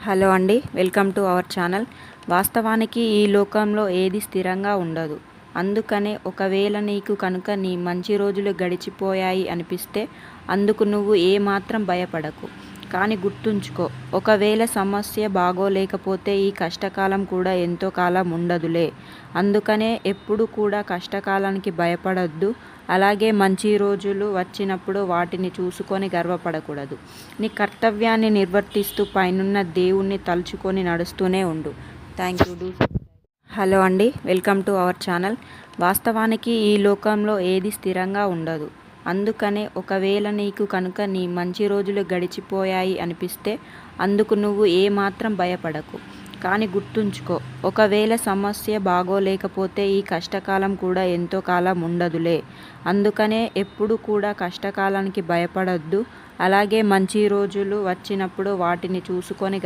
Hello అండి, welcome to our channel. వాస్తవానికి ఈ లోకంలో ఏది స్థిరంగా ఉండదు. అందుకనే ఒకవేళ నీకు కనుక నీ మంచి రోజులు గడిచిపోయాయి అనిపిస్తే అందుకు నువ్వు ఏమాత్రం భయపడకు. కానీ గుర్తుంచుకో, ఒకవేళ సమస్య బాగోలేకపోతే ఈ కష్టకాలం కూడా ఎంతో కాలం ఉండదులే. అందుకనే ఎప్పుడు కూడా కష్టకాలానికి భయపడొద్దు. అలాగే మంచి రోజులు వచ్చినప్పుడు వాటిని చూసుకొని గర్వపడకూడదు. నీ కర్తవ్యాన్ని నిర్వర్తిస్తూ పైనున్న దేవుణ్ణి తలుచుకొని నడుస్తూనే ఉండు. Thank you. హలో అండి, వెల్కమ్ టు అవర్ ఛానల్. వాస్తవానికి ఈ లోకంలో ఏది స్థిరంగా ఉండదు. అందుకనే ఒకవేళ నీకు కనుక నీ మంచి రోజులు గడిచిపోయాయి అనిపిస్తే అందుకు నువ్వు ఏమాత్రం భయపడకు. కానీ గుర్తుంచుకో, ఒకవేళ సమస్య బాగోలేకపోతే ఈ కష్టకాలం కూడా ఎంతో కాలం ఉండదులే. అందుకనే ఎప్పుడు కూడా కష్టకాలానికి భయపడొద్దు. అలాగే మంచి రోజులు వచ్చినప్పుడు వాటిని చూసుకొని